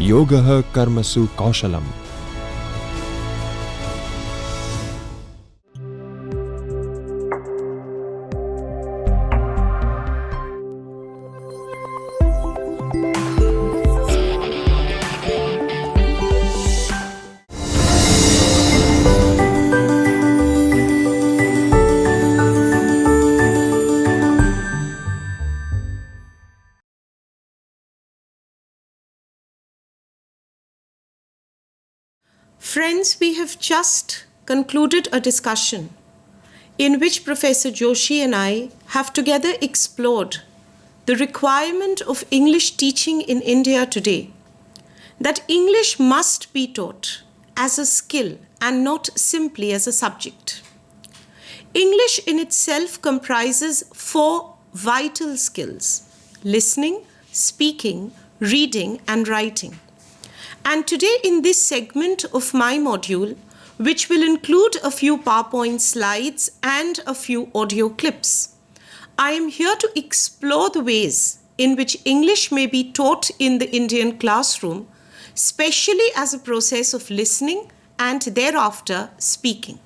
Yogah Karmasu Kaushalam. Friends, we have just concluded a discussion in which Professor Joshi and I have together explored the requirement of English teaching in India today, that English must be taught as a skill and not simply as a subject. English in itself comprises 4 vital skills: listening, speaking, reading, and writing. And today in this segment of my module, which will include a few PowerPoint slides and a few audio clips, I am here to explore the ways in which English may be taught in the Indian classroom, especially as a process of listening and thereafter speaking.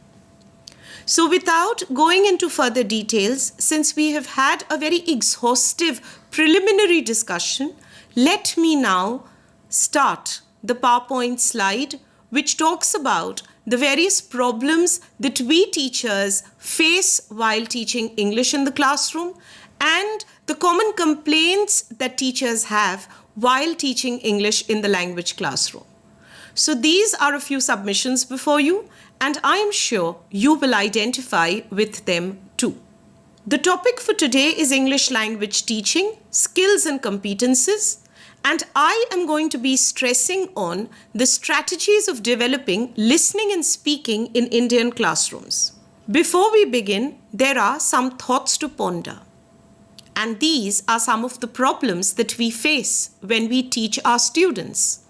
So without going into further details, since we have had a very exhaustive preliminary discussion, let me now start the PowerPoint slide, which talks about the various problems that we teachers face while teaching English in the classroom and the common complaints that teachers have while teaching English in the language classroom. So these are a few submissions before you, and I am sure you will identify with them too. The topic for today is English language teaching, skills and competences. And I am going to be stressing on the strategies of developing listening and speaking in Indian classrooms. Before we begin, there are some thoughts to ponder. And these are some of the problems that we face when we teach our students: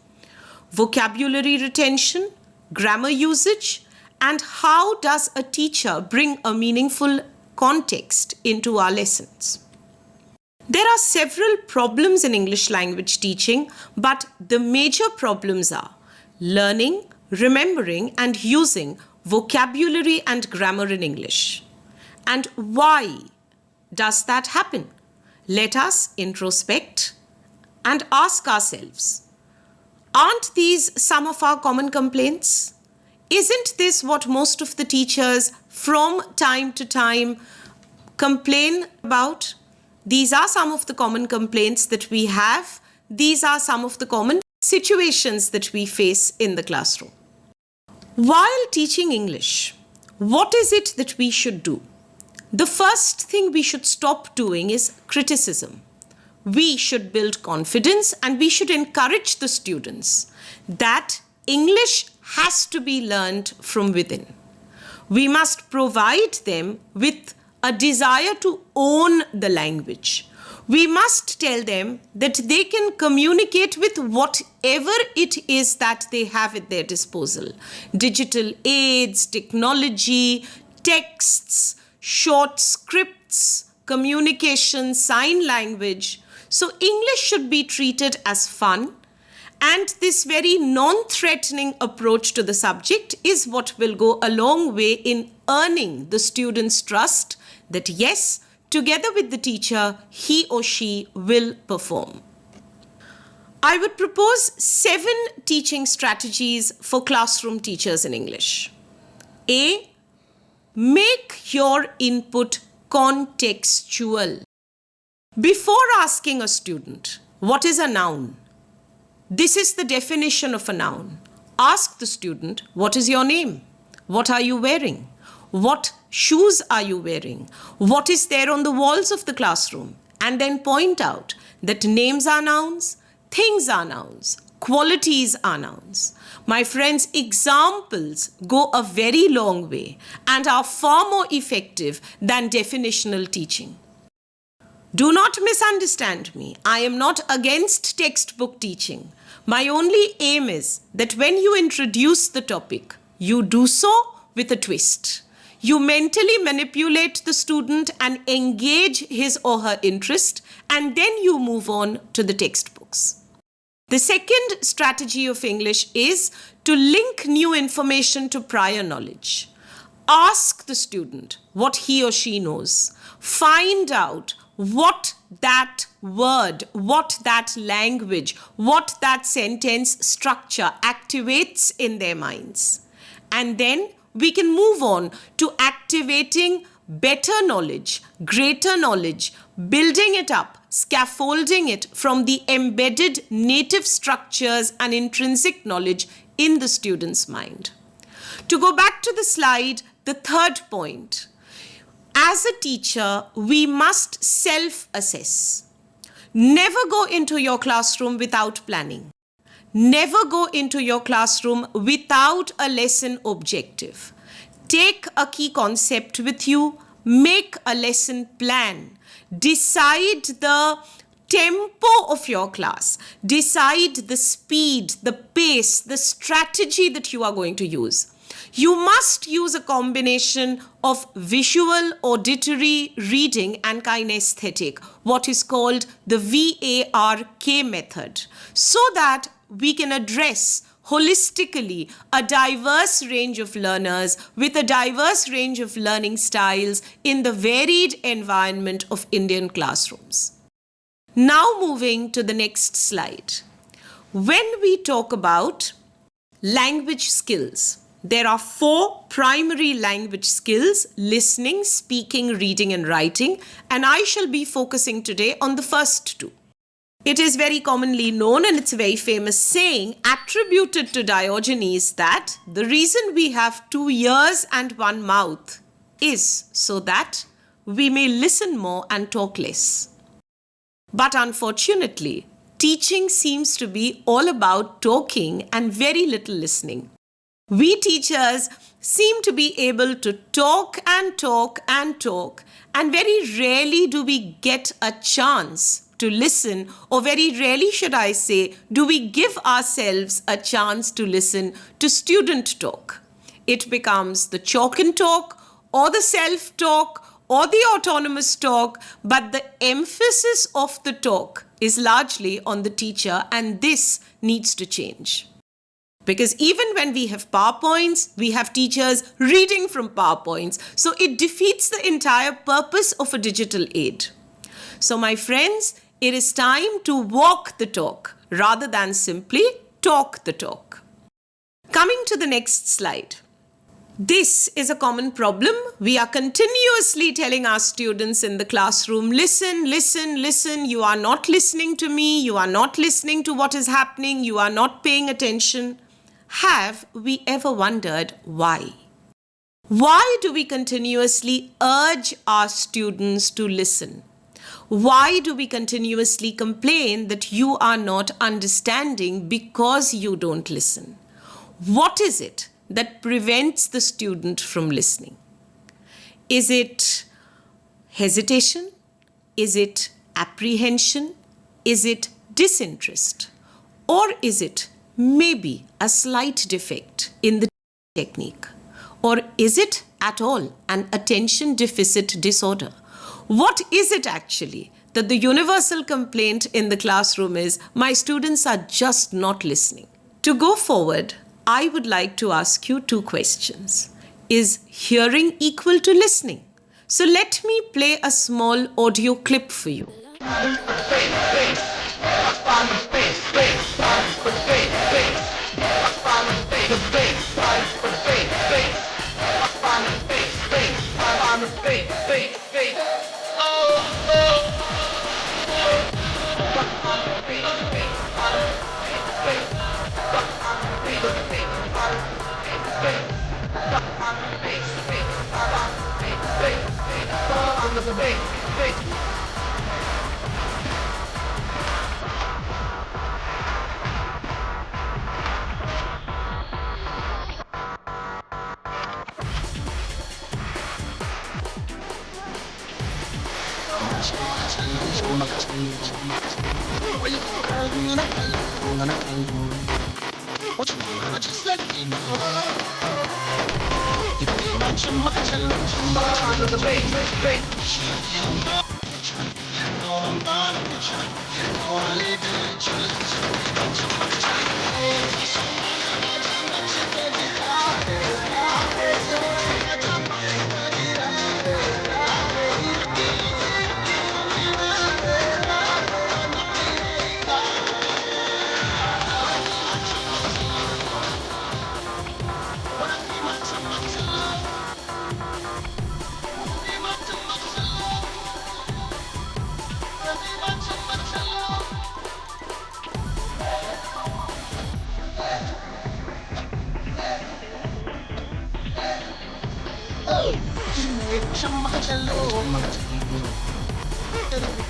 vocabulary retention, grammar usage, and how does a teacher bring a meaningful context into our lessons. There are several problems in English language teaching, but the major problems are learning, remembering, and using vocabulary and grammar in English. And why does that happen? Let us introspect and ask ourselves, aren't these some of our common complaints? Isn't this what most of the teachers from time to time complain about? These are some of the common complaints that we have. These are some of the common situations that we face in the classroom. While teaching English, what is it that we should do? The first thing we should stop doing is criticism. We should build confidence and we should encourage the students that English has to be learned from within. We must provide them with a desire to own the language. We must tell them that they can communicate with whatever it is that they have at their disposal. Digital aids, technology, texts, short scripts, communication, sign language. So English should be treated as fun, and this very non-threatening approach to the subject is what will go a long way in earning the students' trust that yes, together with the teacher, he or she will perform. I would propose 7 teaching strategies for classroom teachers in English. A, make your input contextual. Before asking a student, what is a noun? This is the definition of a noun. Ask the student, what is your name? What are you wearing? What shoes are you wearing? What is there on the walls of the classroom? And then point out that names are nouns, things are nouns, qualities are nouns. My friends, examples go a very long way and are far more effective than definitional teaching. Do not misunderstand me. I am not against textbook teaching. My only aim is that when you introduce the topic, you do so with a twist. You mentally manipulate the student and engage his or her interest, and then you move on to the textbooks. The second strategy of English is to link new information to prior knowledge. Ask the student what he or she knows. Find out what that word, what that language, what that sentence structure activates in their minds. And then we can move on to activating better knowledge, greater knowledge, building it up, scaffolding it from the embedded native structures and intrinsic knowledge in the student's mind. To go back to the slide, the third point. As a teacher, we must self-assess. Never go into your classroom without planning. Never go into your classroom without a lesson objective. Take a key concept with you, make a lesson plan, decide the tempo of your class, decide the speed, the pace, the strategy that you are going to use. You must use a combination of visual, auditory, reading and kinesthetic, what is called the VARK method, so that we can address holistically a diverse range of learners with a diverse range of learning styles in the varied environment of Indian classrooms. Now moving to the next slide. When we talk about language skills, there are 4 primary language skills: listening, speaking, reading and writing, and I shall be focusing today on the first 2. It is very commonly known, and it's a very famous saying attributed to Diogenes, that the reason we have 2 ears and 1 mouth is so that we may listen more and talk less. But unfortunately, teaching seems to be all about talking and very little listening. We teachers seem to be able to talk and talk and talk, and very rarely do we get a chance to listen, or very rarely, should I say, do we give ourselves a chance to listen to student talk. It becomes the chalk and talk, or the self-talk, or the autonomous talk, but the emphasis of the talk is largely on the teacher, and this needs to change. Because even when we have PowerPoints, we have teachers reading from PowerPoints. So it defeats the entire purpose of a digital aid. So my friends, it is time to walk the talk rather than simply talk the talk. Coming to the next slide. This is a common problem. We are continuously telling our students in the classroom, listen, listen, listen. You are not listening to me. You are not listening to what is happening. You are not paying attention. Have we ever wondered why? Why do we continuously urge our students to listen? Why do we continuously complain that you are not understanding because you don't listen? What is it that prevents the student from listening? Is it hesitation? Is it apprehension? Is it disinterest? Or is it maybe a slight defect in the technique? Or is it at all an attention deficit disorder? What is it actually that the universal complaint in the classroom is, my students are just not listening? To go forward, I would like to ask you 2 questions. Is hearing equal to listening? So let me play a small audio clip for you.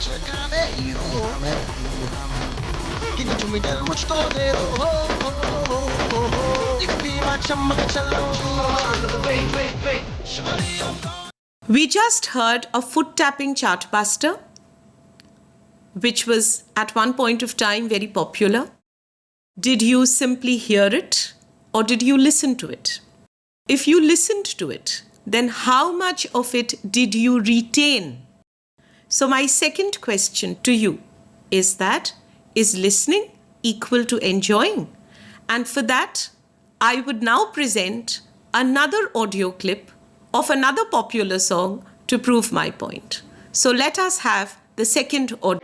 Can you tell me that much you can be my We just heard a foot tapping chartbuster, which was at one point of time very popular. Did you simply hear it or did you listen to it? If you listened to it, then how much of it did you retain? So my second question to you is that, is listening equal to enjoying? And for that, I would now present another audio clip of another popular song to prove my point. So let us have the second audio.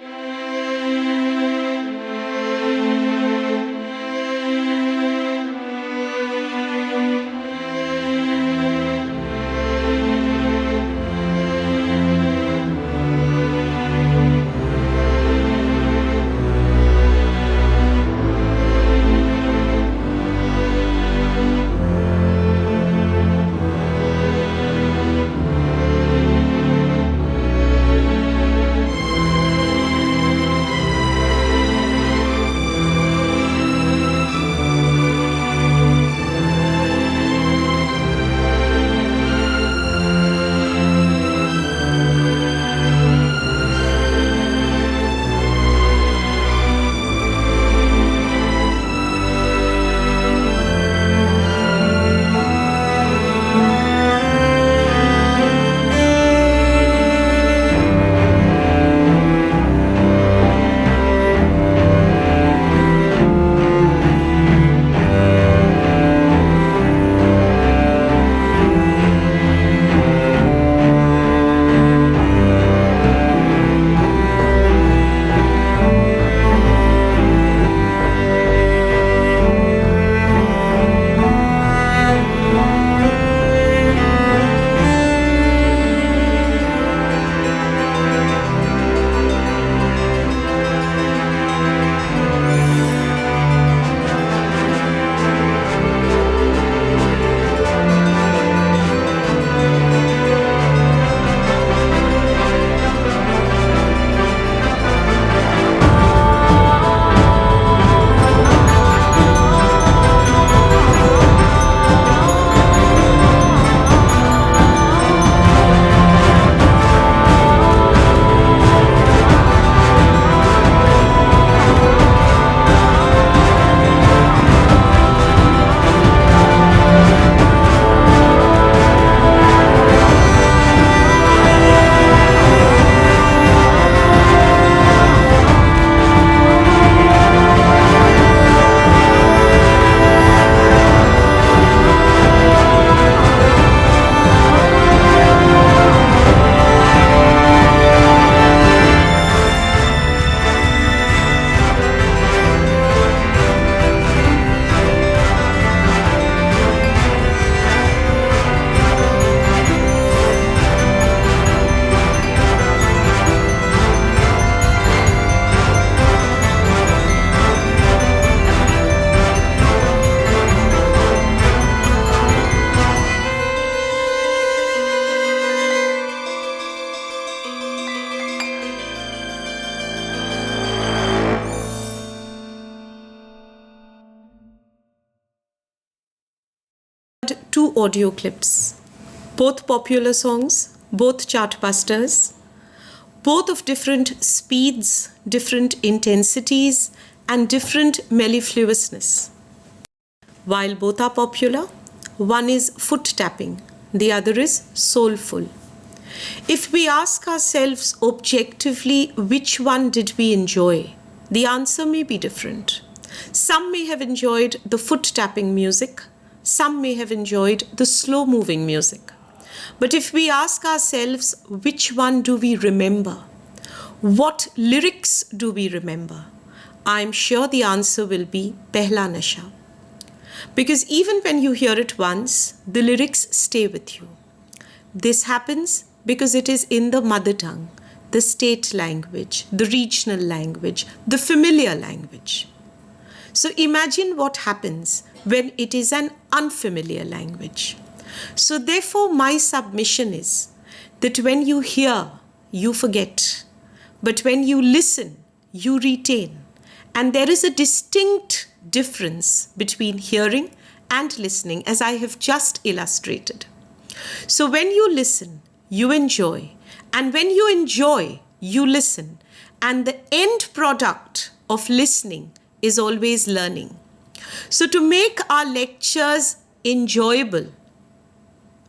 Two audio clips, both popular songs, both chartbusters, both of different speeds, different intensities, and different mellifluousness. While both are popular, one is foot tapping, the other is soulful. If we ask ourselves objectively which one did we enjoy, the answer may be different. Some may have enjoyed the foot tapping music, some may have enjoyed the slow moving music. But if we ask ourselves which one do we remember, what lyrics do we remember, I'm sure the answer will be Pehla Nasha. Because even when you hear it once, the lyrics stay with you. This happens because it is in the mother tongue, the state language, the regional language, the familiar language. So imagine what happens when it is an unfamiliar language. So therefore, my submission is that when you hear, you forget. But when you listen, you retain. And there is a distinct difference between hearing and listening, as I have just illustrated. So when you listen, you enjoy. And when you enjoy, you listen. And the end product of listening is always learning. So to make our lectures enjoyable,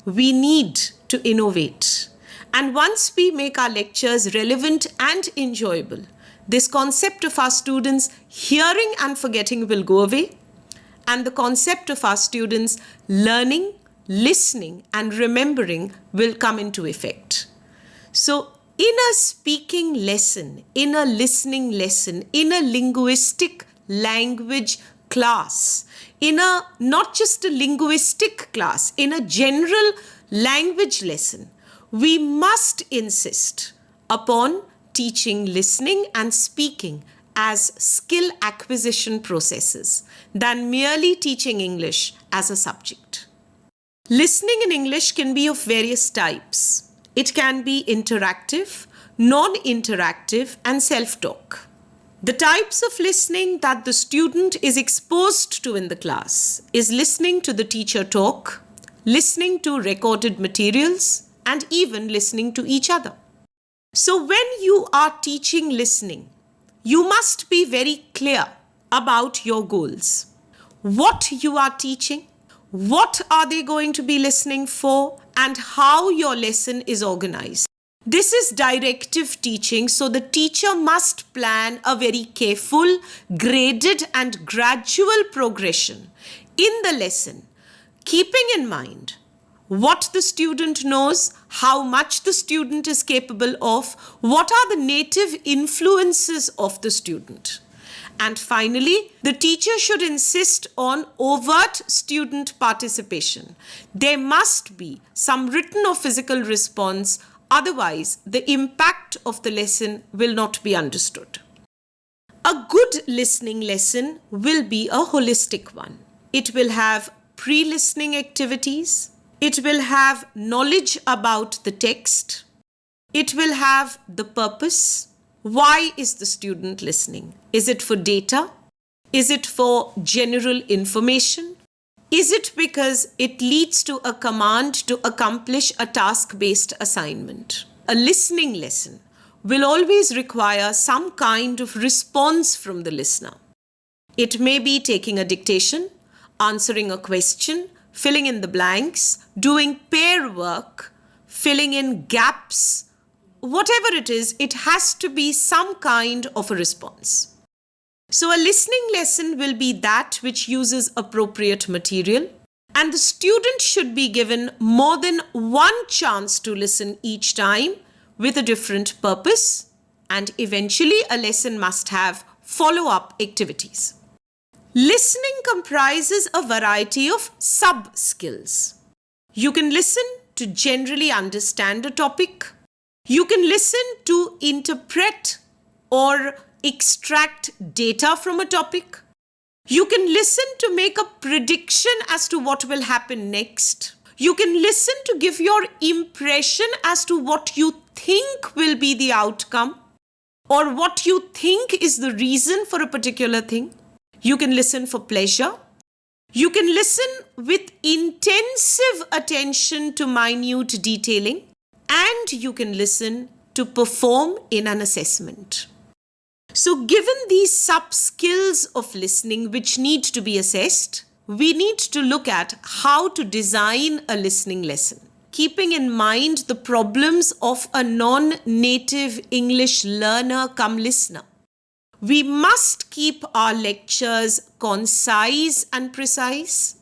we need to innovate. And once we make our lectures relevant and enjoyable, this concept of our students hearing and forgetting will go away. And the concept of our students learning, listening, and remembering will come into effect. So in a speaking lesson, in a listening lesson, in a linguistic language class, in a not just a linguistic class, in a general language lesson, we must insist upon teaching listening and speaking as skill acquisition processes than merely teaching English as a subject. Listening in English can be of various types. It can be interactive, non-interactive, and self-talk. The types of listening that the student is exposed to in the class is listening to the teacher talk, listening to recorded materials, and even listening to each other. So when you are teaching listening, you must be very clear about your goals. What you are teaching, what are they going to be listening for, and how your lesson is organized. This is directive teaching, so the teacher must plan a very careful, graded, and gradual progression in the lesson, keeping in mind what the student knows, how much the student is capable of, what are the native influences of the student. And finally, the teacher should insist on overt student participation. There must be some written or physical response, otherwise the impact of the lesson will not be understood. A good listening lesson will be a holistic one. It will have pre-listening activities. It will have knowledge about the text. It will have the purpose. Why is the student listening? Is it for data? Is it for general information? Is it because it leads to a command to accomplish a task-based assignment? A listening lesson will always require some kind of response from the listener. It may be taking a dictation, answering a question, filling in the blanks, doing pair work, filling in gaps. Whatever it is, it has to be some kind of a response. So a listening lesson will be that which uses appropriate material, and the student should be given more than one chance to listen each time with a different purpose, and eventually a lesson must have follow-up activities. Listening comprises a variety of sub-skills. You can listen to generally understand a topic. You can listen to interpret or extract data from a topic. You can listen to make a prediction as to what will happen next. You can listen to give your impression as to what you think will be the outcome or what you think is the reason for a particular thing. You can listen for pleasure. You can listen with intensive attention to minute detailing. And you can listen to perform in an assessment. So given these sub-skills of listening which need to be assessed, we need to look at how to design a listening lesson, keeping in mind the problems of a non-native English learner cum listener. We must keep our lectures concise and precise.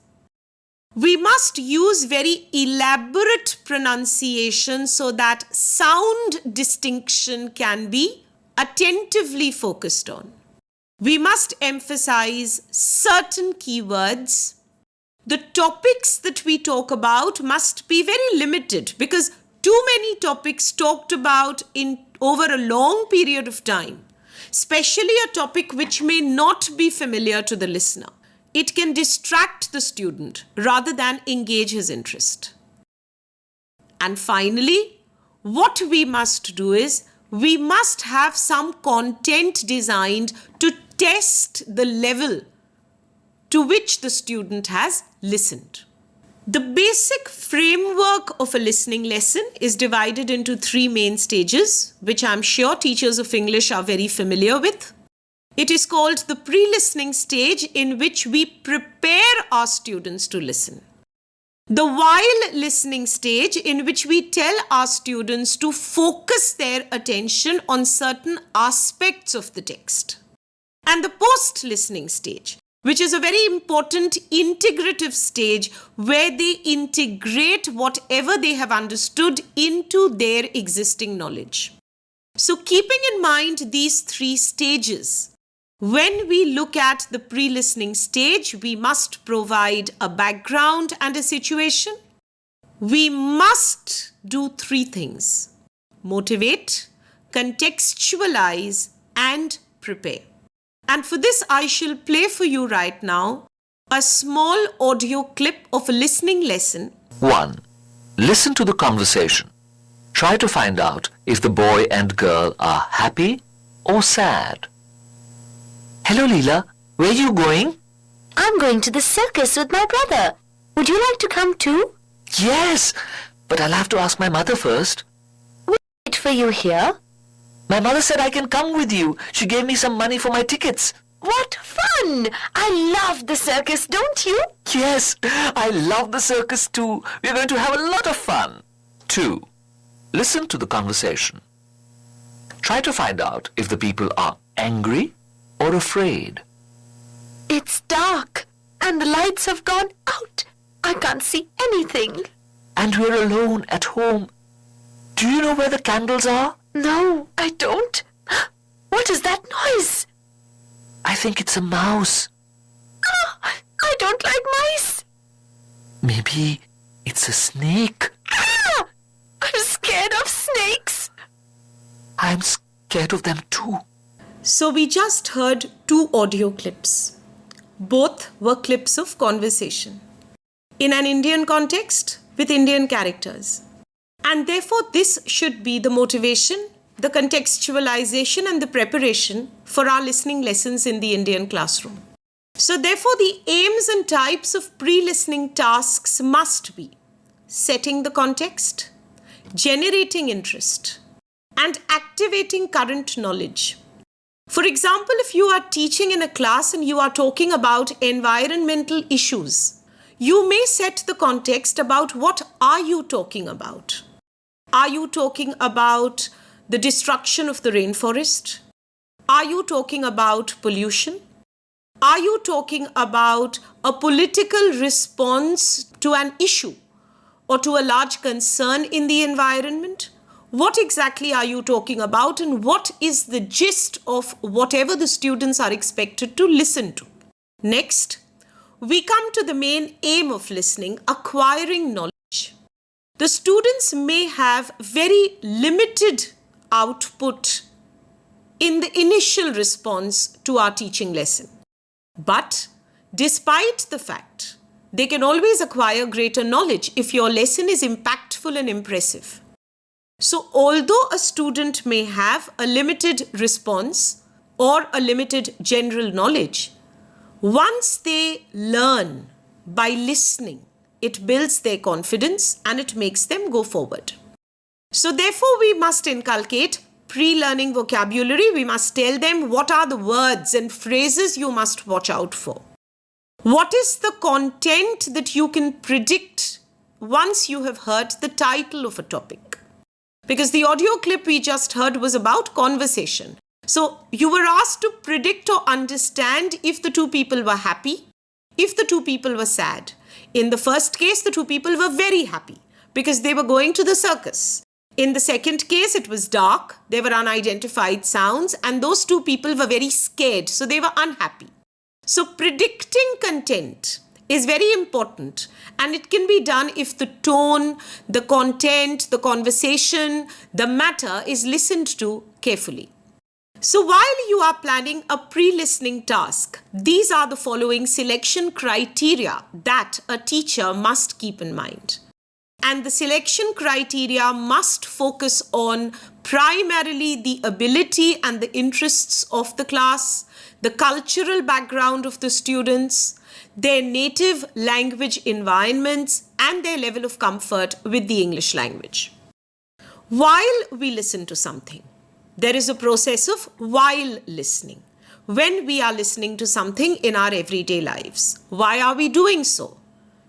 We must use very elaborate pronunciation so that sound distinction can be attentively focused on. We must emphasize certain keywords. The topics that we talk about must be very limited because too many topics talked about in over a long period of time, especially a topic which may not be familiar to the listener. It can distract the student rather than engage his interest. And finally, what we must do is we must have some content designed to test the level to which the student has listened. The basic framework of a listening lesson is divided into 3 main stages, which I'm sure teachers of English are very familiar with. It is called the pre-listening stage, in which we prepare our students to listen. The while listening stage, in which we tell our students to focus their attention on certain aspects of the text. And the post-listening stage, which is a very important integrative stage where they integrate whatever they have understood into their existing knowledge. So keeping in mind these 3 stages, when we look at the pre-listening stage, we must provide a background and a situation. We must do 3 things: motivate, contextualize, and prepare. And for this, I shall play for you right now a small audio clip of a listening lesson. 1. Listen to the conversation. Try to find out if the boy and girl are happy or sad. Hello, Leela. Where are you going? I'm going to the circus with my brother. Would you like to come too? Yes, but I'll have to ask my mother first. We'll wait for you here. My mother said I can come with you. She gave me some money for my tickets. What fun! I love the circus, don't you? Yes, I love the circus too. We're going to have a lot of fun. 2. Listen to the conversation. Try to find out if the people are angry or afraid. It's dark and the lights have gone out. I can't see anything. And we're alone at home. Do you know where the candles are? No, I don't. What is that noise? I think it's a mouse. I don't like mice. Maybe it's a snake. I'm scared of snakes. I'm scared of them too. So we just heard 2 audio clips. Both were clips of conversation in an Indian context with Indian characters. And therefore, this should be the motivation, the contextualization, and the preparation for our listening lessons in the Indian classroom. So therefore, the aims and types of pre-listening tasks must be setting the context, generating interest, and activating current knowledge. For example, if you are teaching in a class and you are talking about environmental issues, you may set the context about what are you talking about. Are you talking about the destruction of the rainforest? Are you talking about pollution? Are you talking about a political response to an issue or to a large concern in the environment? What exactly are you talking about, and what is the gist of whatever the students are expected to listen to? Next, we come to the main aim of listening, acquiring knowledge. The students may have very limited output in the initial response to our teaching lesson. But despite the fact, they can always acquire greater knowledge if your lesson is impactful and impressive. So although a student may have a limited response or a limited general knowledge, once they learn by listening, it builds their confidence and it makes them go forward. So therefore, we must inculcate pre-learning vocabulary. We must tell them what are the words and phrases you must watch out for. What is the content that you can predict once you have heard the title of a topic? Because the audio clip we just heard was about conversation. So you were asked to predict or understand if the 2 people were happy, if the 2 people were sad. In the first case, the 2 people were very happy because they were going to the circus. In the second case, it was dark, there were unidentified sounds, and those 2 people were very scared, so they were unhappy. So predicting content is very important, and it can be done if the tone, the content, the conversation, the matter is listened to carefully. So while you are planning a pre-listening task, these are the following selection criteria that a teacher must keep in mind. and the selection criteria must focus on primarily the ability and the interests of the class, the cultural background of the students, their native language environments, and their level of comfort with the English language. While we listen to something, there is a process of while listening. When we are listening to something in our everyday lives, why are we doing so?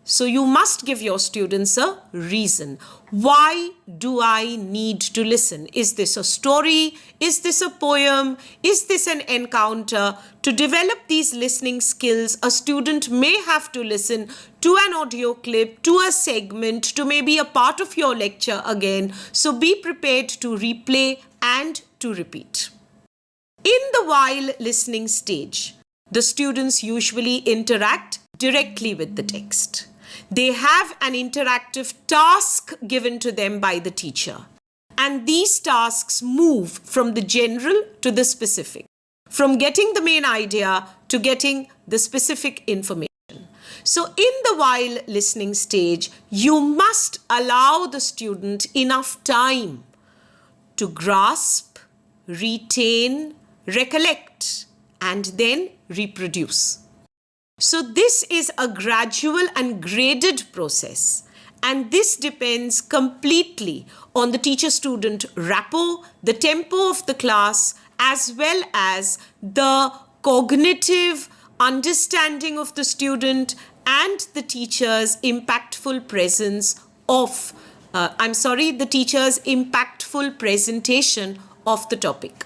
So you must give your students a reason. Why do I need to listen? Is this a story? Is this a poem? Is this an encounter? To develop these listening skills, a student may have to listen to an audio clip, to a segment, to maybe a part of your lecture again. So be prepared to replay and to repeat. In the while listening stage, the students usually interact directly with the text. They have an interactive task given to them by the teacher. And these tasks move from the general to the specific, from getting the main idea to getting the specific information. So in the while listening stage, you must allow the student enough time to grasp, retain, recollect, and then reproduce. So this is a gradual and graded process, and this depends completely on the teacher-student rapport, the tempo of the class, as well as the cognitive understanding of the student and the teacher's impactful presence of, the teacher's impactful presentation of the topic.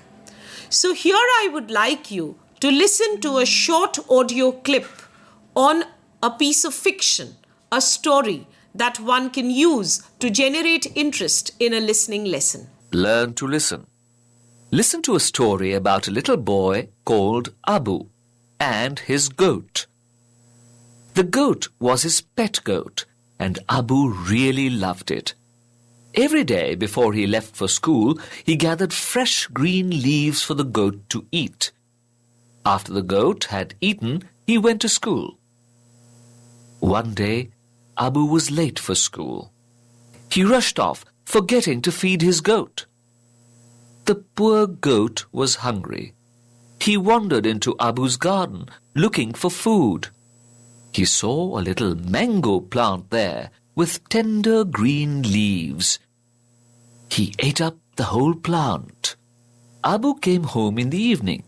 So here I would like you to listen to a short audio clip on a piece of fiction, a story that one can use to generate interest in a listening lesson. Learn to listen. Listen to a story about a little boy called Abu and his goat. The goat was his pet goat, and Abu really loved it. Every day before he left for school, he gathered fresh green leaves for the goat to eat. After the goat had eaten, he went to school. One day, Abu was late for school. He rushed off, forgetting to feed his goat. The poor goat was hungry. He wandered into Abu's garden, looking for food. He saw a little mango plant there, with tender green leaves. He ate up the whole plant. Abu came home in the evening.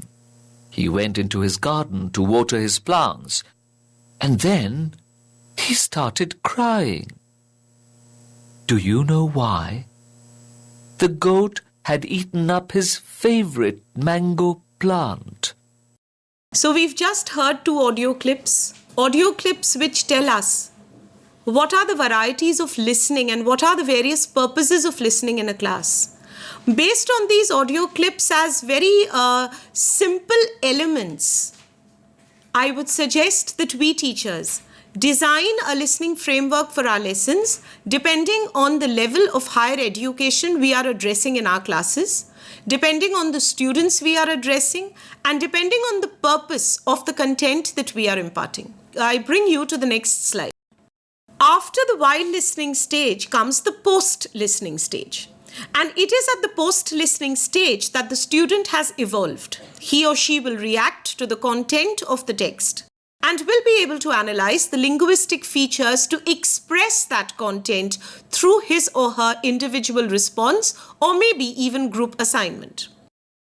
He went into his garden to water his plants, and then he started crying. Do you know why? The goat had eaten up his favorite mango plant. So we've just heard two audio clips which tell us what are the varieties of listening and what are the various purposes of listening in a class. Based on these audio clips as very simple elements, I would suggest that we teachers design a listening framework for our lessons depending on the level of higher education we are addressing in our classes, depending on the students we are addressing, and depending on the purpose of the content that we are imparting. I bring you to the next slide. After the while listening stage comes the post-listening stage. And it is at the post-listening stage that the student has evolved. He or she will react to the content of the text and will be able to analyze the linguistic features to express that content through his or her individual response or maybe even group assignment.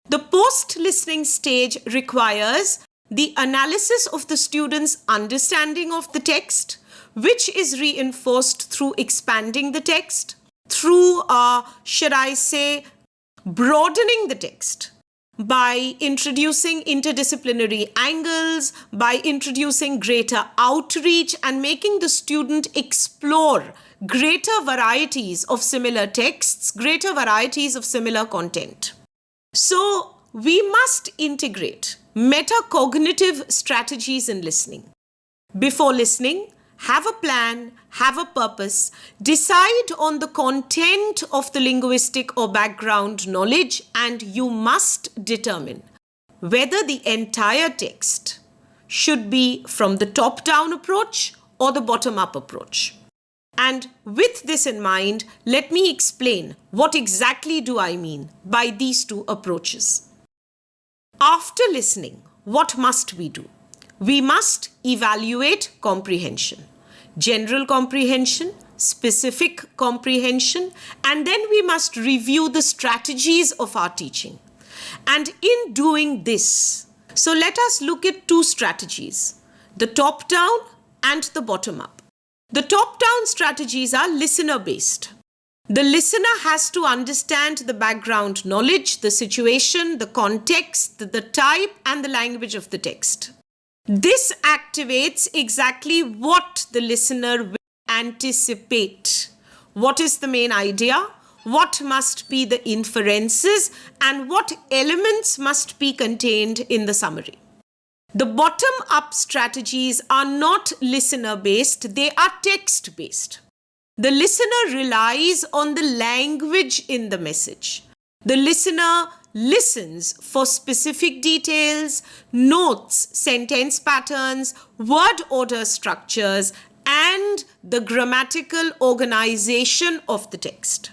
The post-listening stage requires the analysis of the student's understanding of the text, which is reinforced through expanding the text, through, broadening the text by introducing interdisciplinary angles, by introducing greater outreach and making the student explore greater varieties of similar texts, greater varieties of similar content. So we must integrate metacognitive strategies in listening. Before listening, have a plan, have a purpose, decide on the content of the linguistic or background knowledge, and you must determine whether the entire text should be from the top-down approach or the bottom-up approach. And with this in mind, let me explain what exactly do I mean by these two approaches. After listening, what must we do? We must evaluate comprehension, general comprehension, specific comprehension, and then we must review the strategies of our teaching. And in doing this, so let us look at two strategies, the top-down and the bottom-up. The top-down strategies are listener-based. The listener has to understand the background knowledge, the situation, the context, the type, and the language of the text. This activates exactly what the listener will anticipate. What is the main idea? What must be the inferences? And what elements must be contained in the summary? The bottom-up strategies are not listener-based, they are text-based. The listener relies on the language in the message. The listener listens for specific details, notes sentence patterns, word order structures, and the grammatical organization of the text.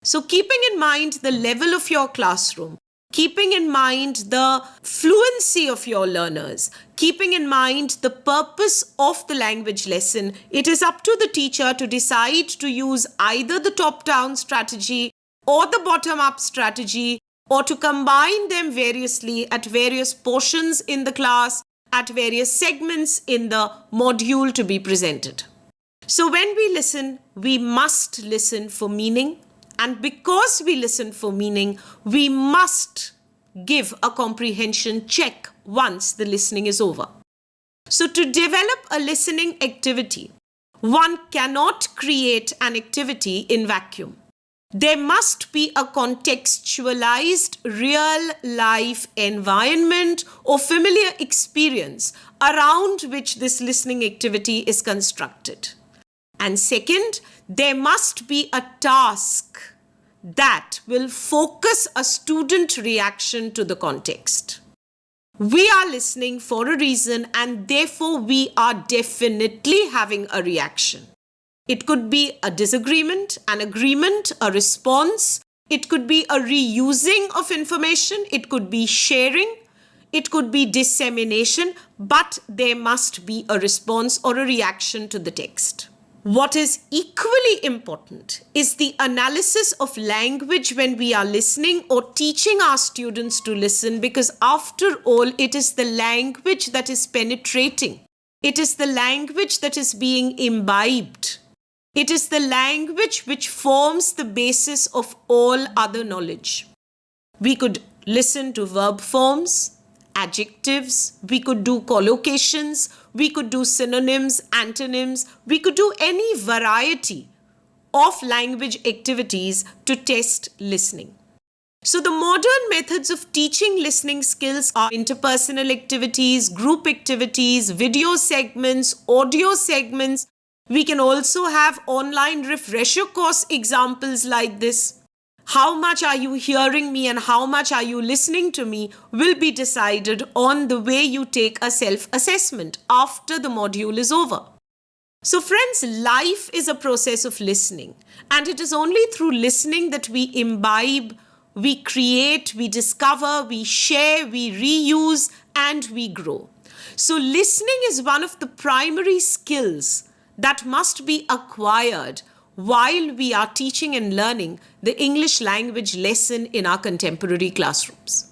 So keeping in mind the level of your classroom, keeping in mind the fluency of your learners, keeping in mind the purpose of the language lesson, it is up to the teacher to decide to use either the top-down strategy or the bottom-up strategy, or to combine them variously at various portions in the class, at various segments in the module to be presented. So when we listen, we must listen for meaning. And because we listen for meaning, we must give a comprehension check once the listening is over. So to develop a listening activity, one cannot create an activity in vacuum. There must be a contextualized real-life environment or familiar experience around which this listening activity is constructed. And second, there must be a task that will focus a student reaction to the context. We are listening for a reason, and therefore we are definitely having a reaction. It could be a disagreement, an agreement, a response. It could be a reusing of information. It could be sharing. It could be dissemination, but there must be a response or a reaction to the text. What is equally important is the analysis of language when we are listening or teaching our students to listen, because after all, it is the language that is penetrating. It is the language that is being imbibed. It is the language which forms the basis of all other knowledge. We could listen to verb forms, adjectives, we could do collocations, we could do synonyms, antonyms, we could do any variety of language activities to test listening. So the modern methods of teaching listening skills are interpersonal activities, group activities, video segments, audio segments. We can also have online refresher course examples like this. How much are you hearing me and how much are you listening to me will be decided on the way you take a self-assessment after the module is over. So friends, life is a process of listening, and it is only through listening that we imbibe, we create, we discover, we share, we reuse, and we grow. So listening is one of the primary skills that must be acquired while we are teaching and learning the English language lesson in our contemporary classrooms.